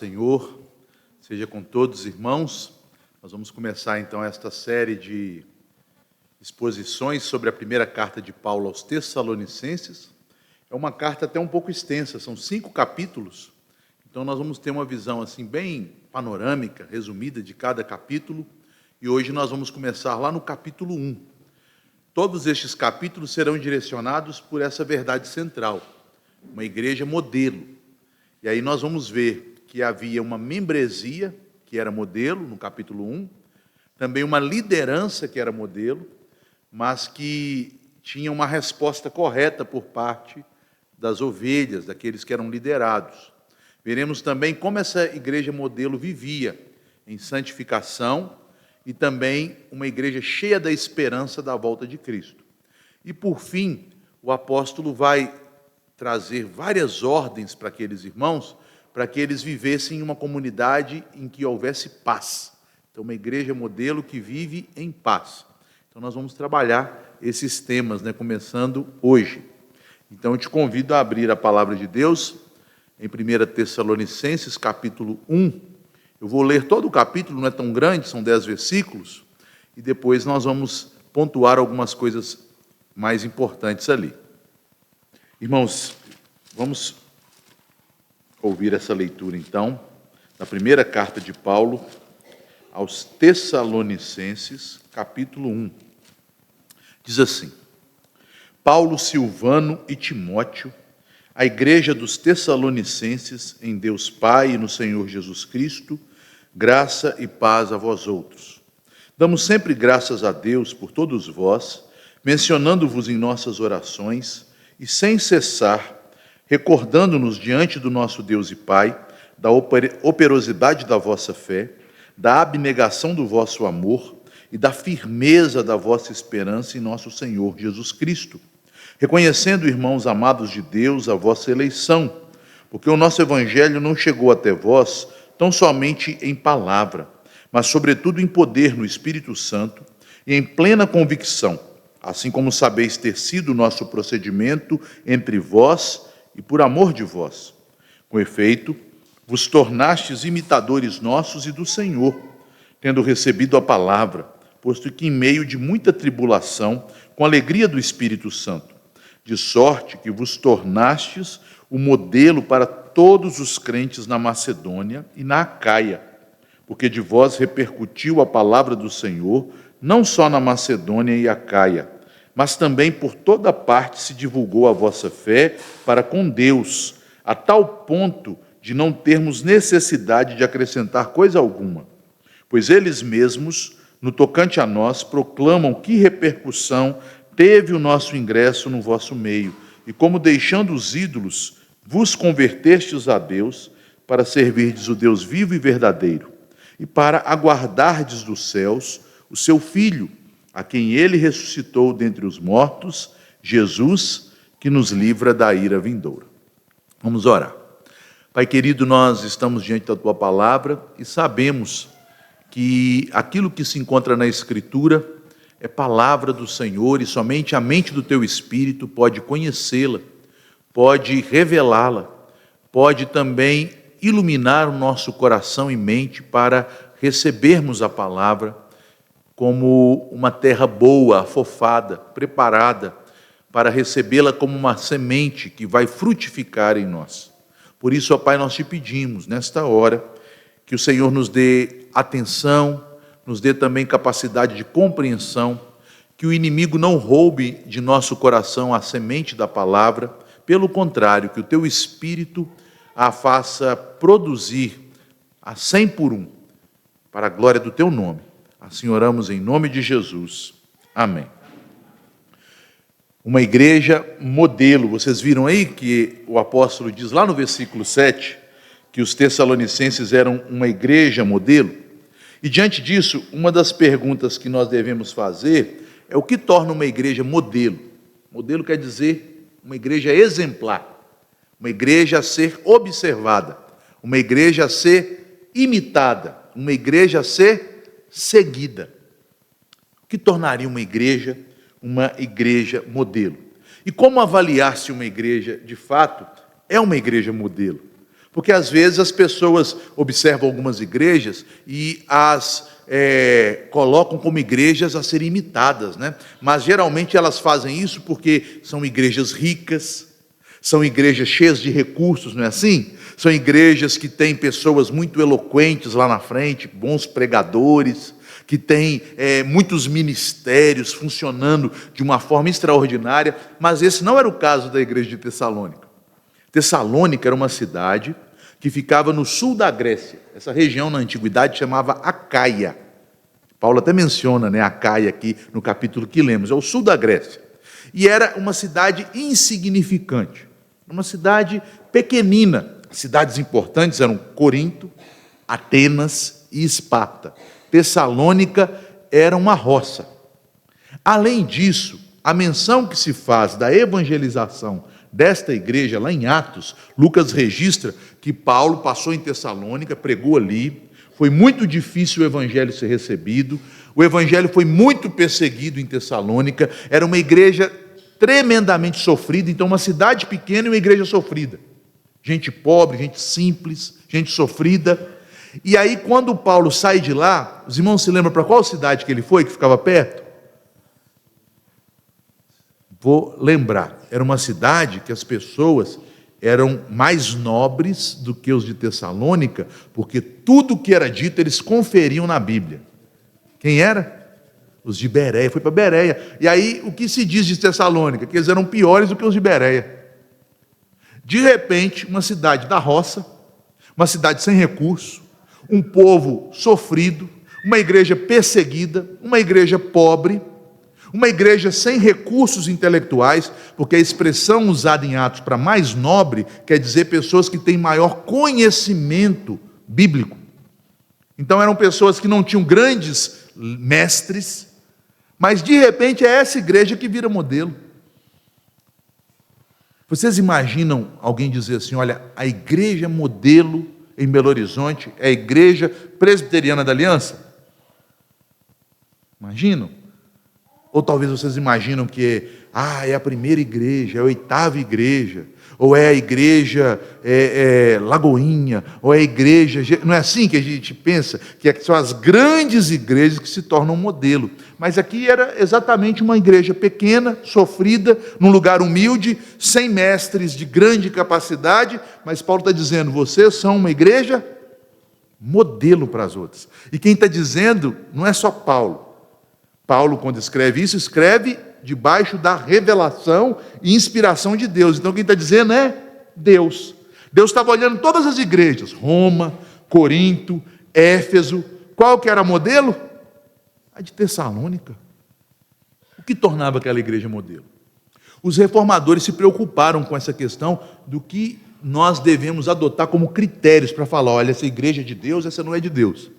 Senhor, seja com todos os irmãos. Nós vamos começar então esta série de exposições sobre a primeira carta de Paulo aos Tessalonicenses. É uma carta até um pouco extensa, são 5 capítulos, então nós vamos ter uma visão assim bem panorâmica, resumida de cada capítulo, e hoje nós vamos começar lá no capítulo 1. Todos estes capítulos serão direcionados por essa verdade central, uma igreja modelo. E aí nós vamos ver que havia uma membresia, que era modelo, no capítulo 1, também uma liderança, que era modelo, mas que tinha uma resposta correta por parte das ovelhas, daqueles que eram liderados. Veremos também como essa igreja modelo vivia em santificação e também uma igreja cheia da esperança da volta de Cristo. E, por fim, o apóstolo vai trazer várias ordens para aqueles irmãos, para que eles vivessem em uma comunidade em que houvesse paz. Então, uma igreja modelo que vive em paz. Então, nós vamos trabalhar esses temas, começando hoje. Então, eu te convido a abrir a palavra de Deus em 1 Tessalonicenses, capítulo 1. Eu vou ler todo o capítulo, não é tão grande, são 10 versículos, e depois nós vamos pontuar algumas coisas mais importantes ali. Irmãos, vamos ouvir essa leitura, então, da primeira carta de Paulo aos Tessalonicenses, capítulo 1. Diz assim: Paulo, Silvano e Timóteo, a igreja dos Tessalonicenses, em Deus Pai e no Senhor Jesus Cristo, graça e paz a vós outros. Damos sempre graças a Deus por todos vós, mencionando-vos em nossas orações, e sem cessar, recordando-nos diante do nosso Deus e Pai, da operosidade da vossa fé, da abnegação do vosso amor e da firmeza da vossa esperança em nosso Senhor Jesus Cristo, reconhecendo, irmãos amados de Deus, a vossa eleição, porque o nosso Evangelho não chegou até vós tão somente em palavra, mas sobretudo em poder no Espírito Santo e em plena convicção, assim como sabeis ter sido o nosso procedimento entre vós e por amor de vós. Com efeito, vos tornastes imitadores nossos e do Senhor, tendo recebido a palavra, posto que em meio de muita tribulação, com alegria do Espírito Santo, de sorte que vos tornastes o modelo para todos os crentes na Macedônia e na Acaia, porque de vós repercutiu a palavra do Senhor, não só na Macedônia e Acaia, mas também por toda parte se divulgou a vossa fé para com Deus, a tal ponto de não termos necessidade de acrescentar coisa alguma, pois eles mesmos, no tocante a nós, proclamam que repercussão teve o nosso ingresso no vosso meio, e como deixando os ídolos, vos convertestes a Deus, para servirdes o Deus vivo e verdadeiro, e para aguardardes dos céus o seu Filho, a quem ele ressuscitou dentre os mortos, Jesus, que nos livra da ira vindoura. Vamos orar. Pai querido, nós estamos diante da Tua palavra e sabemos que aquilo que se encontra na Escritura é palavra do Senhor e somente a mente do Teu Espírito pode conhecê-la, pode revelá-la, pode também iluminar o nosso coração e mente para recebermos a palavra como uma terra boa, afofada, preparada para recebê-la como uma semente que vai frutificar em nós. Por isso, ó Pai, nós te pedimos, nesta hora, que o Senhor nos dê atenção, nos dê também capacidade de compreensão, que o inimigo não roube de nosso coração a semente da palavra, pelo contrário, que o Teu Espírito a faça produzir a 100 por 1, para a glória do Teu nome. Assim oramos em nome de Jesus. Amém. Uma igreja modelo. Vocês viram aí que o apóstolo diz lá no versículo 7 que os tessalonicenses eram uma igreja modelo? E diante disso, uma das perguntas que nós devemos fazer é o que torna uma igreja modelo. Modelo quer dizer uma igreja exemplar, uma igreja a ser observada, uma igreja a ser imitada, uma igreja a ser seguida. O que tornaria uma igreja modelo? E como avaliar se uma igreja, de fato, é uma igreja modelo? Porque às vezes as pessoas observam algumas igrejas e as colocam como igrejas a serem imitadas, né? Mas geralmente elas fazem isso porque são igrejas ricas, são igrejas cheias de recursos, não é assim? São igrejas que têm pessoas muito eloquentes lá na frente, bons pregadores, que têm muitos ministérios funcionando de uma forma extraordinária, mas esse não era o caso da igreja de Tessalônica. Tessalônica era uma cidade que ficava no sul da Grécia. Essa região na antiguidade chamava Acaia. Paulo até menciona, né, Acaia aqui no capítulo que lemos, é o sul da Grécia. E era uma cidade insignificante, uma cidade pequenina. Cidades importantes eram Corinto, Atenas e Esparta. Tessalônica era uma roça. Além disso, a menção que se faz da evangelização desta igreja, lá em Atos, Lucas registra que Paulo passou em Tessalônica, pregou ali, foi muito difícil o evangelho ser recebido, o evangelho foi muito perseguido em Tessalônica, era uma igreja tremendamente sofrida, então uma cidade pequena e uma igreja sofrida. Gente pobre, gente simples, gente sofrida. E aí quando Paulo sai de lá, os irmãos se lembram para qual cidade que ele foi, que ficava perto? Vou lembrar, era uma cidade que as pessoas eram mais nobres do que os de Tessalônica, porque tudo que era dito eles conferiam na Bíblia. Quem era? Os de Bereia, foi para Bereia. E aí, o que se diz de Tessalônica? Que eles eram piores do que os de Bereia. De repente, uma cidade da roça, uma cidade sem recurso, um povo sofrido, uma igreja perseguida, uma igreja pobre, uma igreja sem recursos intelectuais, porque a expressão usada em Atos para mais nobre quer dizer pessoas que têm maior conhecimento bíblico. Então eram pessoas que não tinham grandes mestres, mas de repente é essa igreja que vira modelo. Vocês imaginam alguém dizer assim, olha, a igreja modelo em Belo Horizonte é a igreja presbiteriana da Aliança? Imaginam? Ou talvez vocês imaginam que é a primeira igreja, é a oitava igreja, ou é a igreja Lagoinha, ou é a igreja... Não é assim que a gente pensa? Que são as grandes igrejas que se tornam modelo. Mas aqui era exatamente uma igreja pequena, sofrida, num lugar humilde, sem mestres de grande capacidade, mas Paulo está dizendo, vocês são uma igreja modelo para as outras. E quem está dizendo não é só Paulo. Paulo, quando escreve isso, escreve debaixo da revelação e inspiração de Deus. Então, quem está dizendo é Deus. Deus estava olhando todas as igrejas, Roma, Corinto, Éfeso. Qual que era modelo? A de Tessalônica. O que tornava aquela igreja modelo? Os reformadores se preocuparam com essa questão do que nós devemos adotar como critérios para falar, olha, essa igreja é de Deus, essa não é de Deus.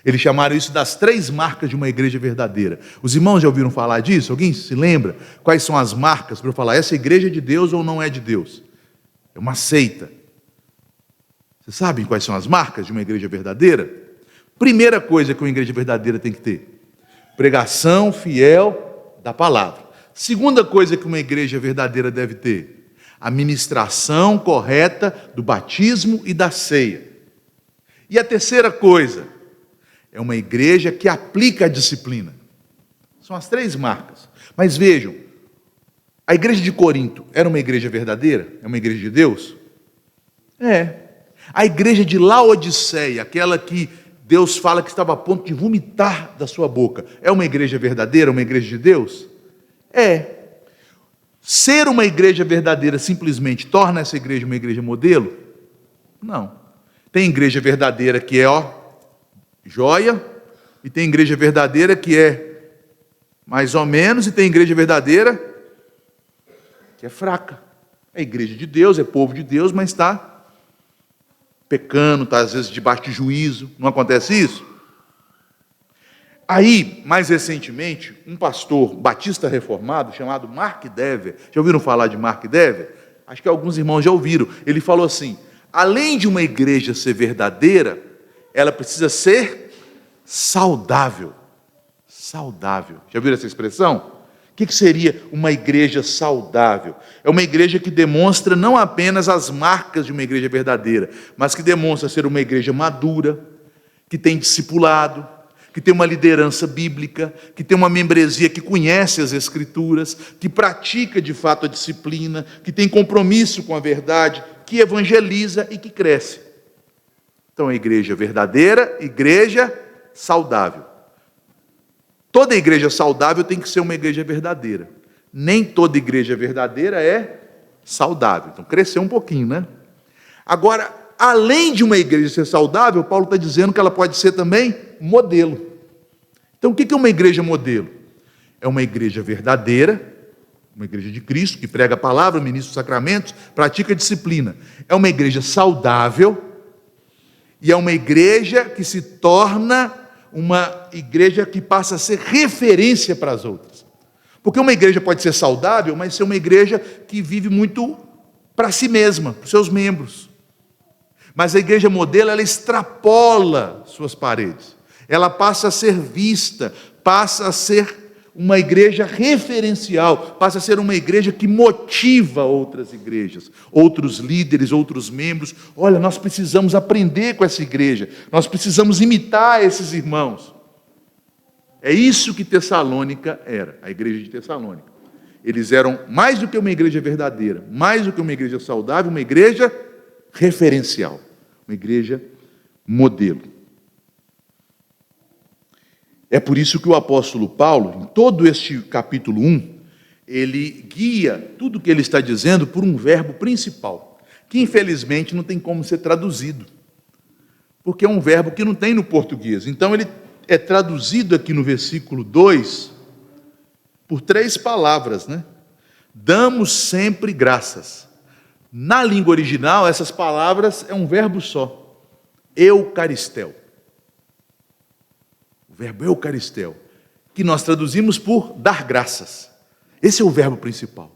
Eles chamaram isso das 3 marcas de uma igreja verdadeira. Os irmãos já ouviram falar disso? Alguém se lembra? Quais são as marcas para eu falar, essa igreja é de Deus ou não é de Deus? É uma seita. Vocês sabem quais são as marcas de uma igreja verdadeira? Primeira coisa que uma igreja verdadeira tem que ter: pregação fiel da palavra. Segunda coisa que uma igreja verdadeira deve ter: a ministração correta do batismo e da ceia. E a terceira coisa, é uma igreja que aplica a disciplina. São as 3 marcas. Mas vejam, a igreja de Corinto era uma igreja verdadeira? É uma igreja de Deus? É. A igreja de Laodiceia, aquela que Deus fala que estava a ponto de vomitar da sua boca, é uma igreja verdadeira, uma igreja de Deus? É. Ser uma igreja verdadeira simplesmente torna essa igreja uma igreja modelo? Não. Tem igreja verdadeira que é, joia, e tem igreja verdadeira que é mais ou menos, e tem igreja verdadeira que é fraca. É igreja de Deus, é povo de Deus, mas está pecando, está às vezes debaixo de juízo. Não acontece isso? Aí, mais recentemente, um pastor batista reformado chamado Mark Dever, já ouviram falar de Mark Dever? Acho que alguns irmãos já ouviram. Ele falou assim, além de uma igreja ser verdadeira, ela precisa ser saudável. Saudável. Já viram essa expressão? que seria uma igreja saudável? É uma igreja que demonstra não apenas as marcas de uma igreja verdadeira, mas que demonstra ser uma igreja madura, que tem discipulado, que tem uma liderança bíblica, que tem uma membresia que conhece as Escrituras, que pratica de fato a disciplina, que tem compromisso com a verdade, que evangeliza e que cresce. Então, a igreja verdadeira, igreja saudável. Toda igreja saudável tem que ser uma igreja verdadeira. Nem toda igreja verdadeira é saudável. Então, cresceu um pouquinho, né? Agora, além de uma igreja ser saudável, Paulo está dizendo que ela pode ser também modelo. Então, o que é uma igreja modelo? É uma igreja verdadeira, uma igreja de Cristo, que prega a palavra, ministra os sacramentos, pratica a disciplina. É uma igreja saudável e é uma igreja que se torna uma igreja que passa a ser referência para as outras. Porque uma igreja pode ser saudável, mas ser uma igreja que vive muito para si mesma, para os seus membros. Mas a igreja modelo, ela extrapola suas paredes. Ela passa a ser vista, passa a ser uma igreja referencial, passa a ser uma igreja que motiva outras igrejas, outros líderes, outros membros. Olha, nós precisamos aprender com essa igreja, nós precisamos imitar esses irmãos. É isso que Tessalônica era, a igreja de Tessalônica. Eles eram mais do que uma igreja verdadeira, mais do que uma igreja saudável, uma igreja referencial, uma igreja modelo. É por isso que o apóstolo Paulo, em todo este capítulo 1, ele guia tudo o que ele está dizendo por um verbo principal, que infelizmente não tem como ser traduzido, porque é um verbo que não tem no português. Então ele é traduzido aqui no versículo 2 por 3 palavras, né? Damos sempre graças. Na língua original, essas palavras é um verbo só, eucaristel. O verbo eucaristel, que nós traduzimos por dar graças. Esse é o verbo principal.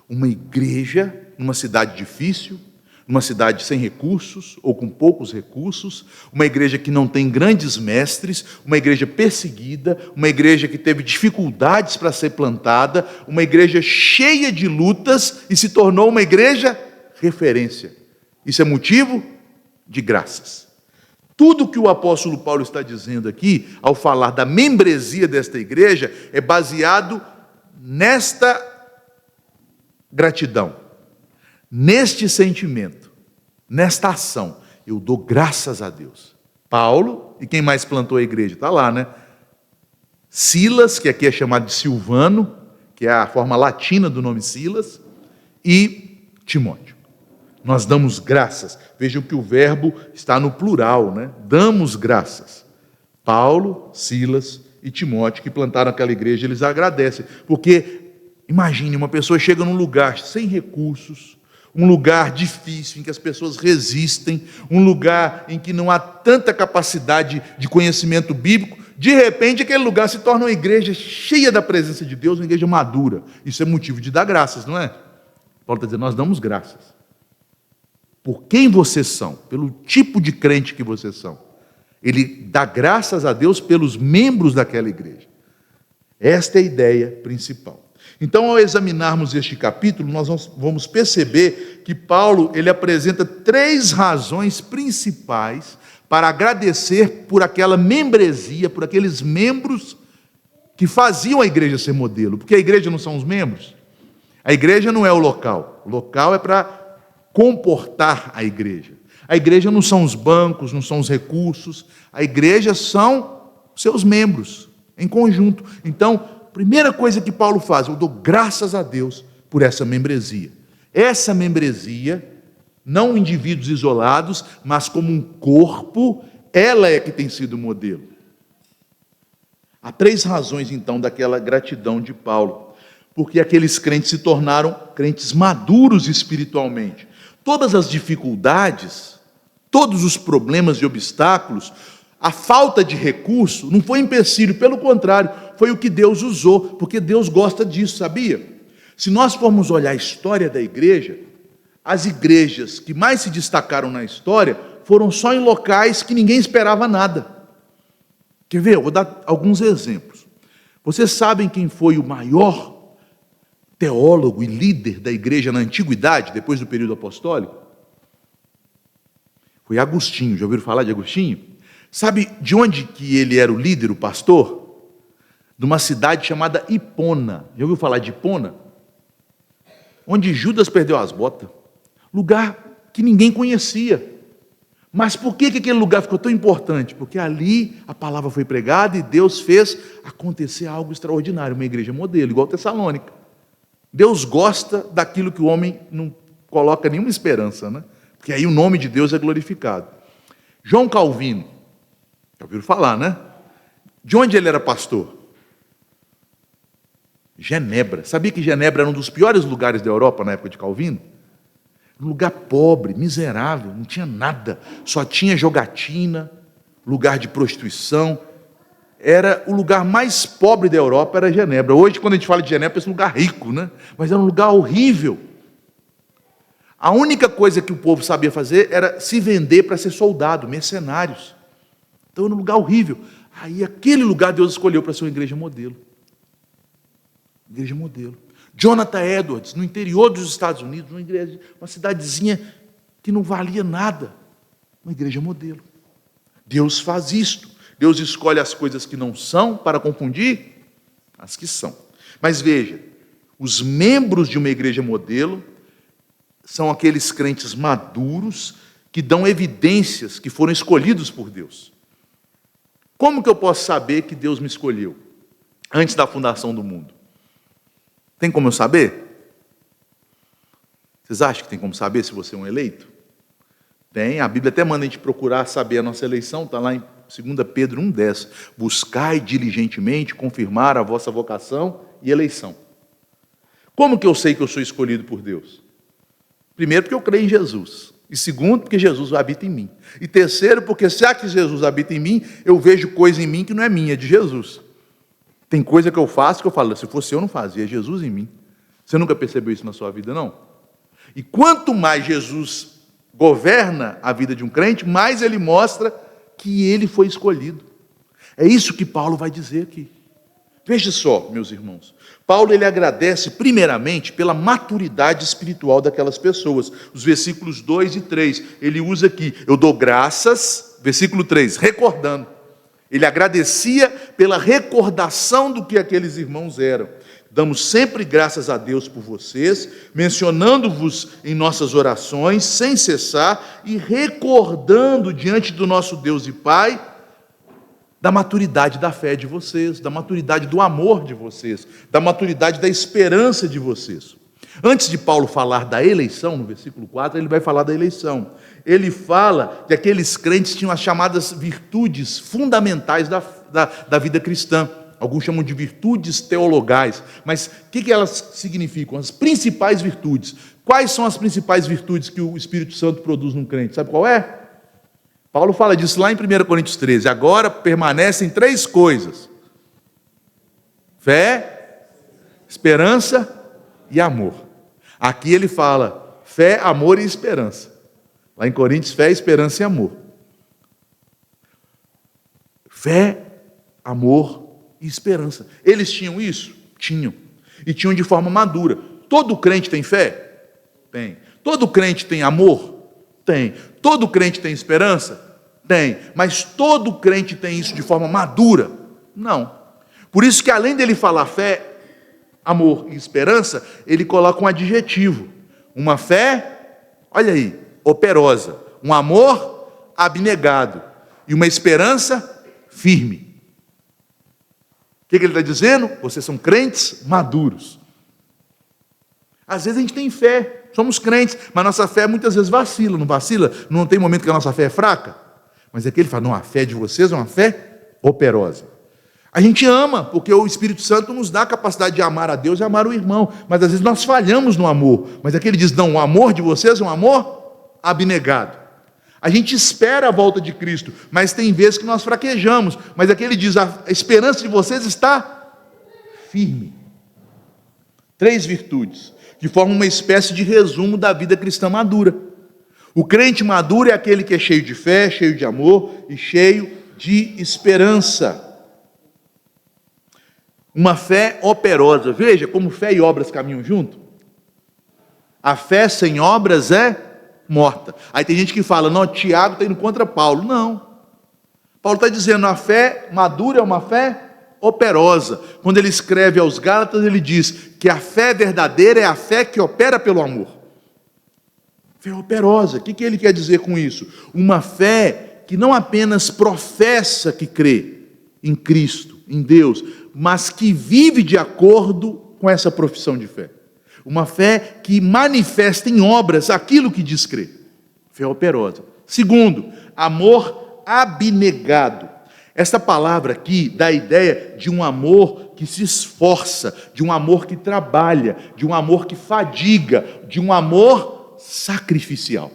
Uma igreja numa cidade difícil, numa cidade sem recursos ou com poucos recursos, uma igreja que não tem grandes mestres, uma igreja perseguida, uma igreja que teve dificuldades para ser plantada, uma igreja cheia de lutas e se tornou uma igreja referência. Isso é motivo de graças. Tudo que o apóstolo Paulo está dizendo aqui, ao falar da membresia desta igreja, é baseado nesta gratidão, neste sentimento, nesta ação. Eu dou graças a Deus. Paulo, e quem mais plantou a igreja? Está lá, né? Silas, que aqui é chamado de Silvano, que é a forma latina do nome Silas, e Timóteo. Nós damos graças. Vejam que o verbo está no plural, né? Damos graças. Paulo, Silas e Timóteo, que plantaram aquela igreja, eles agradecem. Porque, imagine, uma pessoa chega num lugar sem recursos, um lugar difícil, em que as pessoas resistem, um lugar em que não há tanta capacidade de conhecimento bíblico, de repente aquele lugar se torna uma igreja cheia da presença de Deus, uma igreja madura. Isso é motivo de dar graças, não é? Paulo está dizendo, nós damos graças. Por quem vocês são, pelo tipo de crente que vocês são. Ele dá graças a Deus pelos membros daquela igreja. Esta é a ideia principal. Então, ao examinarmos este capítulo, nós vamos perceber que Paulo ele apresenta 3 razões principais para agradecer por aquela membresia, por aqueles membros que faziam a igreja ser modelo. Porque a igreja não são os membros. A igreja não é o local é para comportar a igreja. A igreja não são os bancos, não são os recursos, a igreja são seus membros, em conjunto. Então, primeira coisa que Paulo faz, eu dou graças a Deus por essa membresia. Essa membresia, não indivíduos isolados, mas como um corpo, ela é que tem sido modelo. Há 3 razões, então, daquela gratidão de Paulo. Porque aqueles crentes se tornaram crentes maduros espiritualmente. Todas as dificuldades, todos os problemas e obstáculos, a falta de recurso não foi empecilho, pelo contrário, foi o que Deus usou, porque Deus gosta disso, sabia? Se nós formos olhar a história da igreja, as igrejas que mais se destacaram na história foram só em locais que ninguém esperava nada. Quer ver? Eu vou dar alguns exemplos. Vocês sabem quem foi o maior teólogo e líder da igreja na antiguidade, depois do período apostólico? Foi Agostinho. Já ouviram falar de Agostinho? Sabe de onde que ele era o líder, o pastor? De uma cidade chamada Hipona. Já ouviu falar de Hipona? Onde Judas perdeu as botas. Lugar que ninguém conhecia. Mas por que aquele lugar ficou tão importante? Porque ali a palavra foi pregada e Deus fez acontecer algo extraordinário. Uma igreja modelo, igual Tessalônica. Deus gosta daquilo que o homem não coloca nenhuma esperança, né? Porque aí o nome de Deus é glorificado. João Calvino, já ouviram falar, né? De onde ele era pastor? Genebra. Sabia que Genebra era um dos piores lugares da Europa na época de Calvino? Um lugar pobre, miserável, não tinha nada, só tinha jogatina, lugar de prostituição. Era o lugar mais pobre da Europa, era Genebra. Hoje, quando a gente fala de Genebra, pensa um lugar rico, né? Mas era um lugar horrível. A única coisa que o povo sabia fazer era se vender para ser soldado, mercenários. Então era um lugar horrível. Aí aquele lugar Deus escolheu para ser uma igreja modelo. Igreja modelo. Jonathan Edwards, no interior dos Estados Unidos, uma igreja, uma cidadezinha que não valia nada. Uma igreja modelo. Deus faz isto. Deus escolhe as coisas que não são para confundir as que são. Mas veja, os membros de uma igreja modelo são aqueles crentes maduros que dão evidências que foram escolhidos por Deus. Como que eu posso saber que Deus me escolheu antes da fundação do mundo? Tem como eu saber? Vocês acham que tem como saber se você é um eleito? Tem, a Bíblia até manda a gente procurar saber a nossa eleição, está lá em 2 Pedro 1,10. Buscai diligentemente confirmar a vossa vocação e eleição. Como que eu sei que eu sou escolhido por Deus? Primeiro, porque eu creio em Jesus. E segundo, porque Jesus habita em mim. E terceiro, porque se há que Jesus habita em mim, eu vejo coisa em mim que não é minha, é de Jesus. Tem coisa que eu faço que eu falo, se fosse eu não fazia, é Jesus em mim. Você nunca percebeu isso na sua vida, não? E quanto mais Jesus governa a vida de um crente, mais ele mostra que ele foi escolhido. É isso que Paulo vai dizer aqui. Veja só, meus irmãos. Paulo ele agradece primeiramente pela maturidade espiritual daquelas pessoas. Os versículos 2 e 3, ele usa aqui, eu dou graças, versículo 3, recordando. Ele agradecia pela recordação do que aqueles irmãos eram. Damos sempre graças a Deus por vocês, mencionando-vos em nossas orações, sem cessar, e recordando diante do nosso Deus e Pai, da maturidade da fé de vocês, da maturidade do amor de vocês, da maturidade da esperança de vocês. Antes de Paulo falar da eleição, no versículo 4, ele vai falar da eleição. Ele fala que aqueles crentes tinham as chamadas virtudes fundamentais da vida cristã. Alguns chamam de virtudes teologais. Mas o que elas significam? As principais virtudes. Quais são as principais virtudes que o Espírito Santo produz num crente? Sabe qual é? Paulo fala disso lá em 1 Coríntios 13. Agora permanecem 3 coisas: fé, esperança e amor. Aqui ele fala fé, amor e esperança. Lá em Coríntios, fé, esperança e amor. Fé, amor e esperança. Eles tinham isso? Tinham. E tinham de forma madura. Todo crente tem fé? Tem. Todo crente tem amor? Tem. Todo crente tem esperança? Tem. Mas todo crente tem isso de forma madura? Não. Por isso que além dele falar fé, amor e esperança, ele coloca um adjetivo. Uma fé, olha aí, operosa. Um amor abnegado. E uma esperança firme. O que ele está dizendo? Vocês são crentes maduros. Às vezes a gente tem fé, somos crentes, mas nossa fé muitas vezes vacila, não vacila? Não tem momento que a nossa fé é fraca? Mas é que ele fala, não, a fé de vocês é uma fé operosa. A gente ama, porque o Espírito Santo nos dá a capacidade de amar a Deus e amar o irmão, mas às vezes nós falhamos no amor. Mas aqui ele diz, não, o amor de vocês é um amor abnegado. A gente espera a volta de Cristo, mas tem vezes que nós fraquejamos. Mas aqui ele diz, a esperança de vocês está firme. 3 virtudes, que formam uma espécie de resumo da vida cristã madura. O crente maduro é aquele que é cheio de fé, cheio de amor e cheio de esperança. Uma fé operosa. Veja como fé e obras caminham junto. A fé sem obras é morta. Aí tem gente que fala, não, Tiago está indo contra Paulo. Não. Paulo está dizendo, a fé madura é uma fé operosa. Quando ele escreve aos Gálatas, ele diz que a fé verdadeira é a fé que opera pelo amor. Fé operosa. O que ele quer dizer com isso? Uma fé que não apenas professa que crê em Cristo, em Deus, mas que vive de acordo com essa profissão de fé. Uma fé que manifesta em obras aquilo que diz crer. Fé operosa. Segundo, amor abnegado. Esta palavra aqui dá a ideia de um amor que se esforça, de um amor que trabalha, de um amor que fadiga, de um amor sacrificial.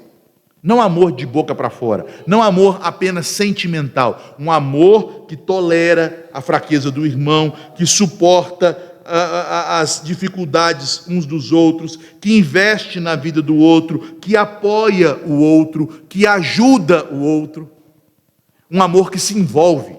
Não amor de boca para fora, não amor apenas sentimental, um amor que tolera a fraqueza do irmão, que suporta as dificuldades uns dos outros, que investe na vida do outro, que apoia o outro, que ajuda o outro. Um amor que se envolve.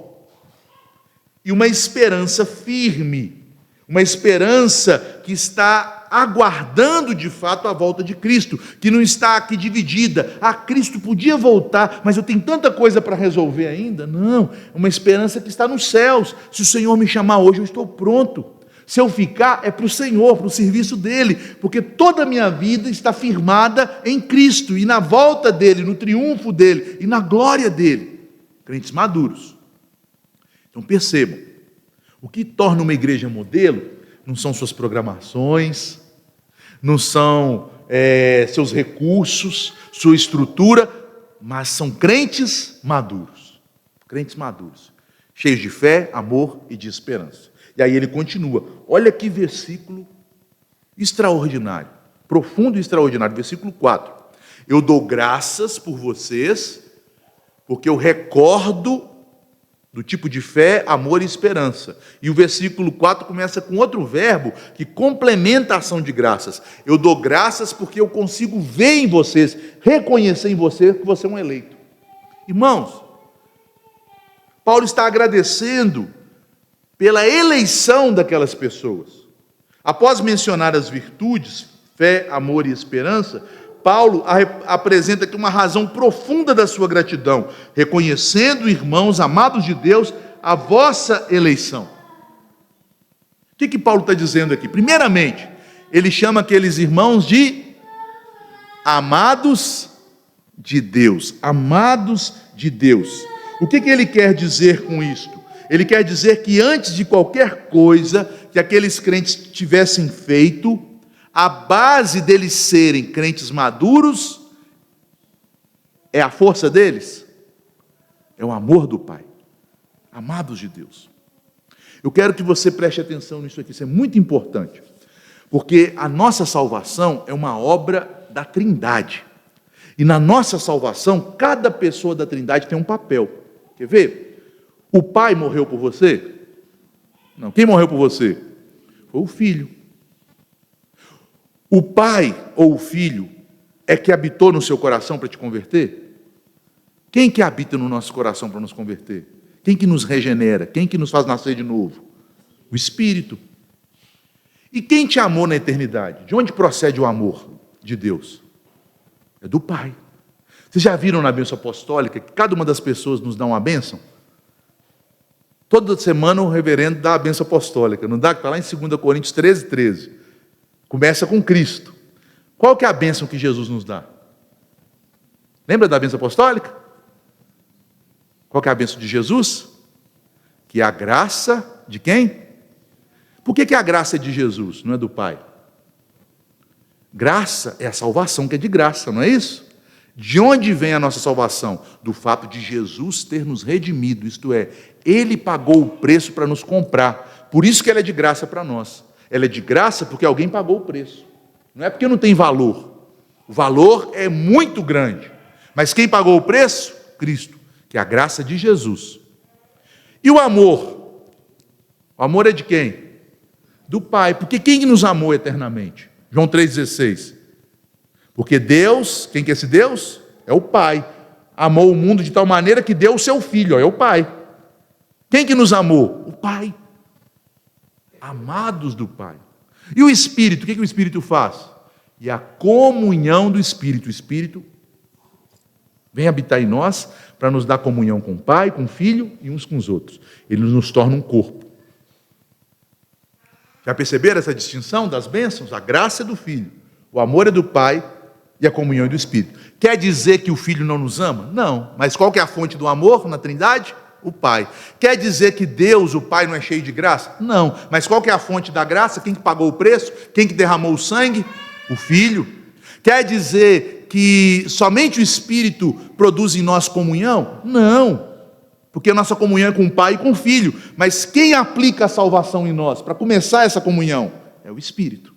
E uma esperança firme, uma esperança que está aguardando de fato a volta de Cristo, que não está aqui dividida. Ah, Cristo podia voltar, mas eu tenho tanta coisa para resolver ainda. Não, uma esperança que está nos céus. Se o Senhor me chamar hoje, eu estou pronto. Se eu ficar, é para o Senhor, para o serviço dEle, porque toda a minha vida está firmada em Cristo, e na volta dEle, no triunfo dEle, e na glória dEle. Crentes maduros. Então percebam, o que torna uma igreja modelo não são suas programações, não são seus recursos, sua estrutura, mas são crentes maduros, cheios de fé, amor e de esperança. E aí ele continua, olha que versículo extraordinário, profundo e extraordinário, versículo 4. Eu dou graças por vocês, porque eu recordo do tipo de fé, amor e esperança. E o versículo 4 começa com outro verbo que complementa a ação de graças. Eu dou graças porque eu consigo ver em vocês, reconhecer em vocês que você é um eleito. Irmãos, Paulo está agradecendo pela eleição daquelas pessoas. Após mencionar as virtudes, fé, amor e esperança, Paulo apresenta aqui uma razão profunda da sua gratidão, reconhecendo, irmãos amados de Deus, a vossa eleição. O que Paulo está dizendo aqui? Primeiramente, ele chama aqueles irmãos de amados de Deus. Amados de Deus. O que ele quer dizer com isto? Ele quer dizer que antes de qualquer coisa que aqueles crentes tivessem feito, a base deles serem crentes maduros é a força deles, é o amor do Pai, amados de Deus. Eu quero que você preste atenção nisso aqui, isso é muito importante, porque a nossa salvação é uma obra da Trindade, e na nossa salvação, cada pessoa da Trindade tem um papel. Quer ver? O Pai morreu por você? Não, quem morreu por você? Foi o Filho. O Pai ou o Filho é que habitou no seu coração para te converter? Quem que habita no nosso coração para nos converter? Quem que nos regenera? Quem que nos faz nascer de novo? O Espírito. E quem te amou na eternidade? De onde procede o amor de Deus? É do Pai. Vocês já viram na bênção apostólica que cada uma das pessoas nos dá uma bênção? Toda semana o reverendo dá a bênção apostólica, não dá? Está lá em 2 Coríntios 13. Começa com Cristo. Qual que é a bênção que Jesus nos dá? Lembra da bênção apostólica? Qual que é a bênção de Jesus? Que é a graça de quem? Por que a graça é de Jesus, não é do Pai? Graça é a salvação que é de graça, não é isso? De onde vem a nossa salvação? Do fato de Jesus ter nos redimido, isto é, Ele pagou o preço para nos comprar, por isso que ela é de graça para nós. Ela é de graça porque alguém pagou o preço. Não é porque não tem valor. O valor é muito grande. Mas quem pagou o preço? Cristo, que é a graça de Jesus. E o amor? O amor é de quem? Do Pai. Porque quem nos amou eternamente? João 3,16. Porque Deus, quem que é esse Deus? É o Pai. Amou o mundo de tal maneira que deu o seu Filho, é o Pai. Quem que nos amou? O Pai. amados do Pai. E o Espírito, o que o Espírito faz? E a comunhão do Espírito. O Espírito vem habitar em nós para nos dar comunhão com o Pai, com o Filho e uns com os outros. Ele nos torna um corpo. Já perceberam essa distinção das bênçãos? A graça é do Filho, o amor é do Pai e a comunhão é do Espírito. Quer dizer que o Filho não nos ama? Não. Mas qual que é a fonte do amor na Trindade? O Pai. Quer dizer que Deus, o Pai, não é cheio de graça? Não. Mas qual que é a fonte da graça? Quem que pagou o preço? Quem que derramou o sangue? O Filho. Quer dizer que somente o Espírito produz em nós comunhão? Não. Porque a nossa comunhão é com o Pai e com o Filho. Mas quem aplica a salvação em nós para começar essa comunhão? É o Espírito.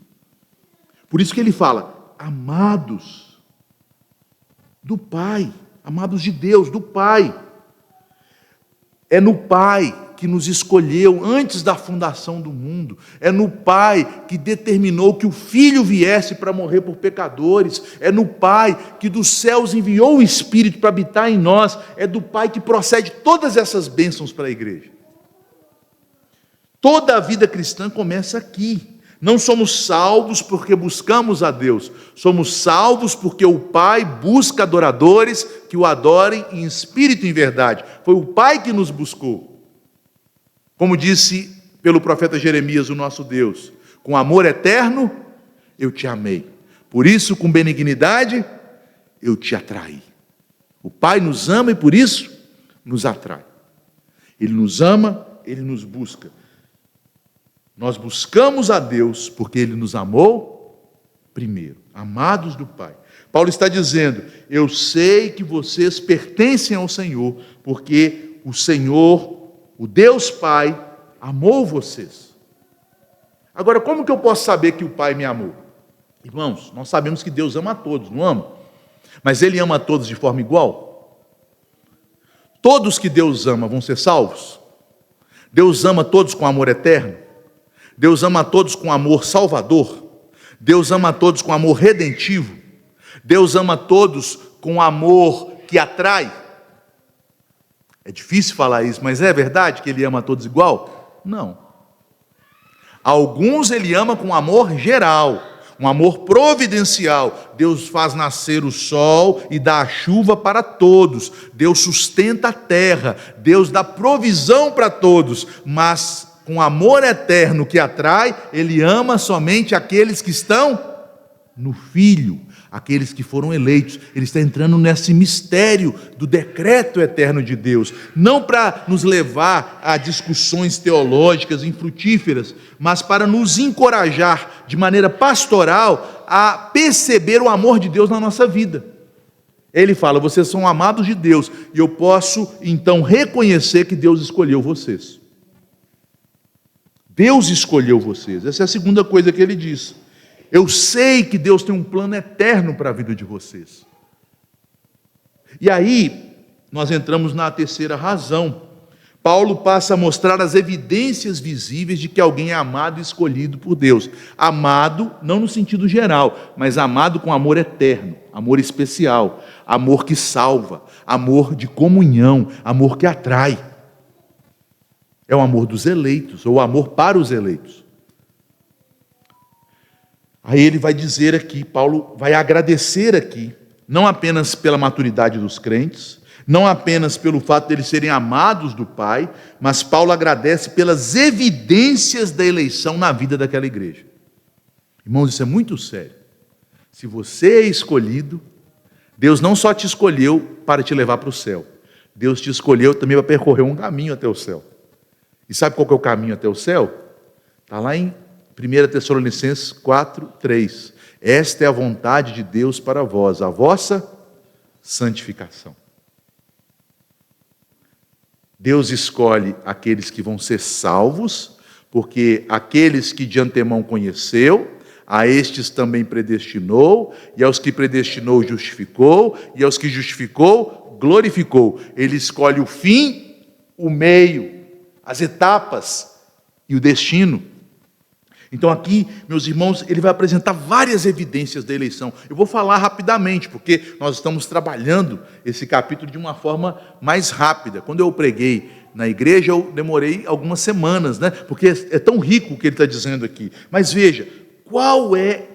Por isso que ele fala, amados do Pai, amados de Deus, do Pai. É no Pai que nos escolheu antes da fundação do mundo. É no Pai que determinou que o Filho viesse para morrer por pecadores. É no Pai que dos céus enviou o Espírito para habitar em nós. É do Pai que procede todas essas bênçãos para a igreja. Toda a vida cristã começa aqui. Não somos salvos porque buscamos a Deus. Somos salvos porque o Pai busca adoradores que o adorem em espírito e em verdade. Foi o Pai que nos buscou. Como disse pelo profeta Jeremias, o nosso Deus, com amor eterno eu te amei. Por isso, com benignidade, eu te atraí. O Pai nos ama e por isso nos atrai. Ele nos ama, Ele nos busca. Nós buscamos a Deus porque Ele nos amou primeiro, amados do Pai. Paulo está dizendo, eu sei que vocês pertencem ao Senhor, porque o Senhor, o Deus Pai, amou vocês. Agora, como que eu posso saber que o Pai me amou? Irmãos, nós sabemos que Deus ama a todos, não ama? Mas Ele ama a todos de forma igual? Todos que Deus ama vão ser salvos? Deus ama todos com amor eterno? Deus ama a todos com amor salvador? Deus ama a todos com amor redentivo? Deus ama a todos com amor que atrai? É difícil falar isso, mas é verdade que Ele ama a todos igual? Não. Alguns Ele ama com amor geral, um amor providencial. Deus faz nascer o sol e dá a chuva para todos. Deus sustenta a terra. Deus dá provisão para todos. Mas com amor eterno que atrai, Ele ama somente aqueles que estão no Filho, aqueles que foram eleitos. Ele está entrando nesse mistério do decreto eterno de Deus, não para nos levar a discussões teológicas infrutíferas, mas para nos encorajar de maneira pastoral a perceber o amor de Deus na nossa vida. Ele fala, vocês são amados de Deus, e eu posso então reconhecer que Deus escolheu vocês. Deus escolheu vocês. Essa é a segunda coisa que ele diz. Eu sei que Deus tem um plano eterno para a vida de vocês. E aí, nós entramos na terceira razão. Paulo passa a mostrar as evidências visíveis de que alguém é amado e escolhido por Deus. Amado, não no sentido geral, mas amado com amor eterno, amor especial, amor que salva, amor de comunhão, amor que atrai. É o amor dos eleitos, ou o amor para os eleitos. Aí ele vai dizer aqui, Paulo vai agradecer aqui, não apenas pela maturidade dos crentes, não apenas pelo fato de eles serem amados do Pai, mas Paulo agradece pelas evidências da eleição na vida daquela igreja. Irmãos, isso é muito sério. Se você é escolhido, Deus não só te escolheu para te levar para o céu, Deus te escolheu também para percorrer um caminho até o céu. E sabe qual que é o caminho até o céu? Está lá em 1 Tessalonicenses 4:3. Esta é a vontade de Deus para vós, a vossa santificação. Deus escolhe aqueles que vão ser salvos, porque aqueles que de antemão conheceu, a estes também predestinou, e aos que predestinou justificou, e aos que justificou glorificou. Ele escolhe o fim, o meio, as etapas e o destino. Então aqui, meus irmãos, ele vai apresentar várias evidências da eleição. Eu vou falar rapidamente, porque nós estamos trabalhando esse capítulo de uma forma mais rápida. Quando eu preguei na igreja eu demorei algumas semanas, né? Porque é tão rico o que ele está dizendo aqui. Mas veja, qual é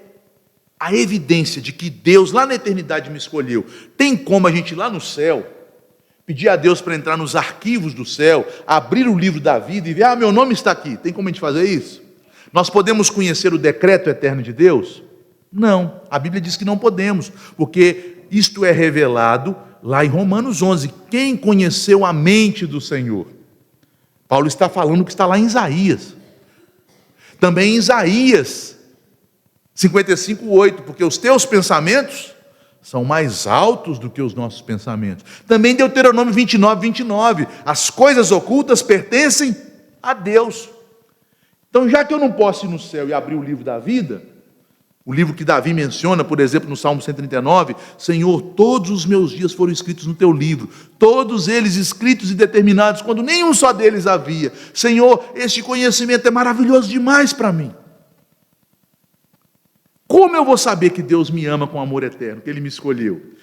a evidência de que Deus lá na eternidade me escolheu? Tem como a gente ir lá no céu, pedir a Deus para entrar nos arquivos do céu, abrir o livro da vida e ver, meu nome está aqui. Tem como a gente fazer isso? Nós podemos conhecer o decreto eterno de Deus? Não, a Bíblia diz que não podemos, porque isto é revelado lá em Romanos 11. Quem conheceu a mente do Senhor? Paulo está falando que está lá em Isaías. Também em Isaías 55:8, porque os teus pensamentos são mais altos do que os nossos pensamentos. Também Deuteronômio 29:29, as coisas ocultas pertencem a Deus. Então, já que eu não posso ir no céu e abrir o livro da vida, o livro que Davi menciona, por exemplo, no Salmo 139, Senhor, todos os meus dias foram escritos no teu livro, todos eles escritos e determinados, quando nenhum só deles havia. Senhor, este conhecimento é maravilhoso demais para mim. Como eu vou saber que Deus me ama com amor eterno, que Ele me escolheu?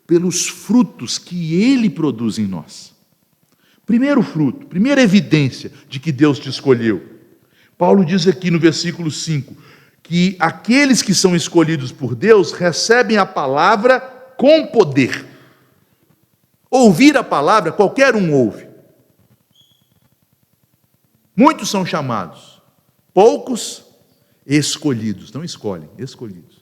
Pelos frutos que Ele produz em nós. Primeiro fruto, primeira evidência de que Deus te escolheu. Paulo diz aqui no versículo 5, que aqueles que são escolhidos por Deus recebem a palavra com poder. Ouvir a palavra, qualquer um ouve. Muitos são chamados, poucos escolhidos, não escolhem, escolhidos,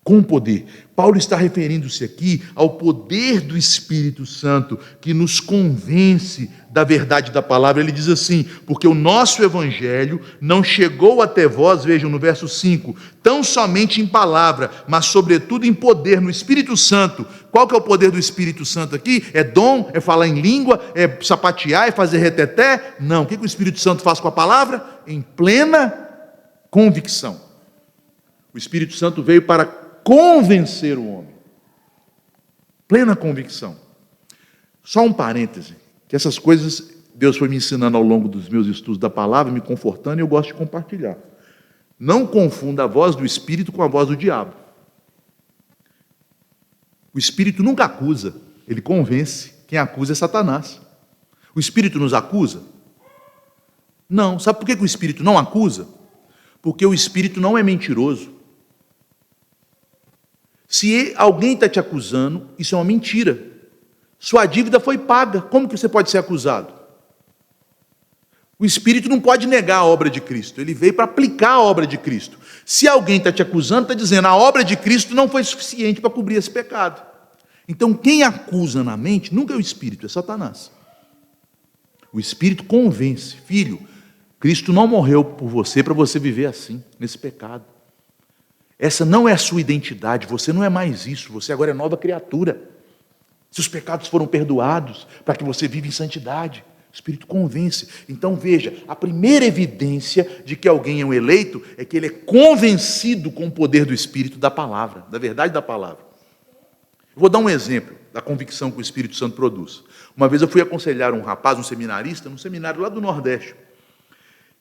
com poder. Paulo está referindo-se aqui ao poder do Espírito Santo, que nos convence da verdade da palavra. Ele diz assim, porque o nosso evangelho não chegou até vós, vejam no verso 5, tão somente em palavra, mas sobretudo em poder, no Espírito Santo. Qual que é o poder do Espírito Santo aqui? É dom? É falar em língua? É sapatear? É fazer reteté? Não. O que o Espírito Santo faz com a palavra? Em plena convicção. O Espírito Santo veio para convencer o homem. Plena convicção. Só um parêntese, que essas coisas Deus foi me ensinando ao longo dos meus estudos da palavra, me confortando, e eu gosto de compartilhar. Não confunda a voz do Espírito com a voz do diabo. O Espírito nunca acusa, ele convence. Quem acusa é Satanás. O Espírito nos acusa? Não. Sabe por que o Espírito não acusa? Porque o Espírito não é mentiroso. Se alguém está te acusando, isso é uma mentira. Sua dívida foi paga. Como que você pode ser acusado? O Espírito não pode negar a obra de Cristo. Ele veio para aplicar a obra de Cristo. Se alguém está te acusando, está dizendo a obra de Cristo não foi suficiente para cobrir esse pecado. Então, quem acusa na mente nunca é o Espírito, é Satanás. O Espírito convence. Filho, Cristo não morreu por você para você viver assim, nesse pecado. Essa não é a sua identidade, você não é mais isso, você agora é nova criatura. Seus pecados foram perdoados para que você viva em santidade. O Espírito convence. Então veja, a primeira evidência de que alguém é um eleito é que ele é convencido com o poder do Espírito da palavra, da verdade da palavra. Eu vou dar um exemplo da convicção que o Espírito Santo produz. Uma vez eu fui aconselhar um rapaz, um seminarista, num seminário lá do Nordeste,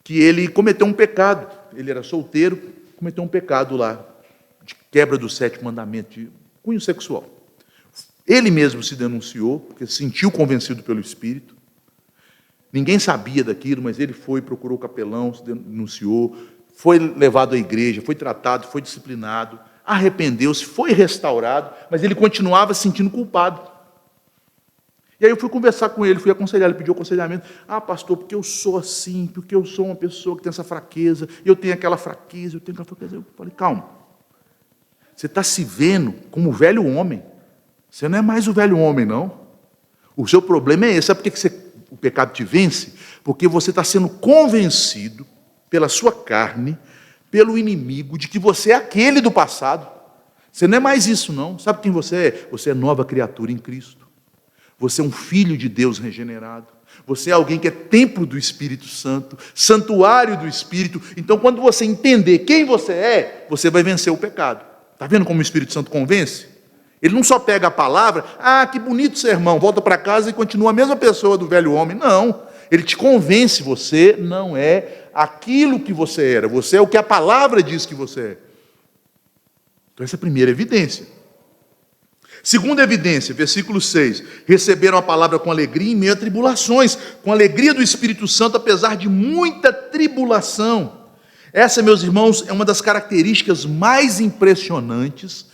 que ele cometeu um pecado. Ele era solteiro, cometeu um pecado lá, de quebra do 7º mandamento, de cunho sexual. Ele mesmo se denunciou, porque se sentiu convencido pelo Espírito. Ninguém sabia daquilo, mas ele foi, procurou o capelão, se denunciou, foi levado à igreja, foi tratado, foi disciplinado, arrependeu-se, foi restaurado, mas ele continuava se sentindo culpado. E aí eu fui conversar com ele, fui aconselhar, ele pediu aconselhamento. Ah, pastor, porque eu sou assim, porque eu sou uma pessoa que tem essa fraqueza, eu tenho aquela fraqueza, eu tenho aquela fraqueza. Eu falei, calma, você está se vendo como o velho homem. Você não é mais o velho homem, não. O seu problema é esse. Sabe por que o pecado te vence? Porque você está sendo convencido pela sua carne, pelo inimigo, de que você é aquele do passado. Você não é mais isso, não. Sabe quem você é? Você é nova criatura em Cristo. Você é um filho de Deus regenerado. Você é alguém que é templo do Espírito Santo, santuário do Espírito. Então, quando você entender quem você é, você vai vencer o pecado. Está vendo como o Espírito Santo convence? Ele não só pega a palavra, que bonito sermão, volta para casa e continua a mesma pessoa do velho homem. Não, ele te convence, você não é aquilo que você era, você é o que a palavra diz que você é. Então essa é a primeira evidência. Segunda evidência, versículo 6, receberam a palavra com alegria em meio a tribulações, com alegria do Espírito Santo, apesar de muita tribulação. Essa, meus irmãos, é uma das características mais impressionantes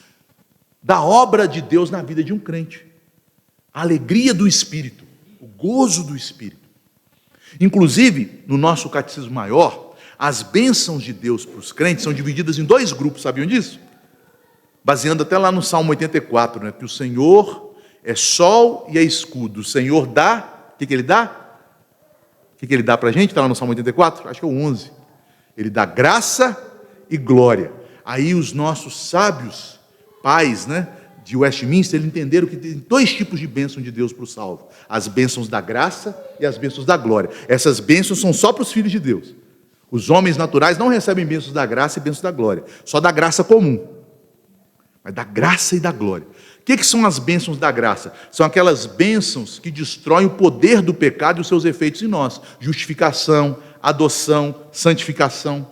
da obra de Deus na vida de um crente. A alegria do Espírito, o gozo do Espírito. Inclusive, no nosso catecismo maior, as bênçãos de Deus para os crentes são divididas em 2 grupos, sabiam disso? Baseando até lá no Salmo 84, né? Que o Senhor é sol e é escudo. O Senhor dá, o que Ele dá? O que Ele dá para a gente? Está lá no Salmo 84? Acho que é o 11. Ele dá graça e glória. Aí os nossos sábios pais, né, de Westminster, eles entenderam que tem 2 tipos de bênção de Deus para o salvo. As bênçãos da graça e as bênçãos da glória. Essas bênçãos são só para os filhos de Deus. Os homens naturais não recebem bênçãos da graça e bênçãos da glória. Só da graça comum. Mas da graça e da glória. O que são as bênçãos da graça? São aquelas bênçãos que destroem o poder do pecado e os seus efeitos em nós. Justificação, adoção, santificação.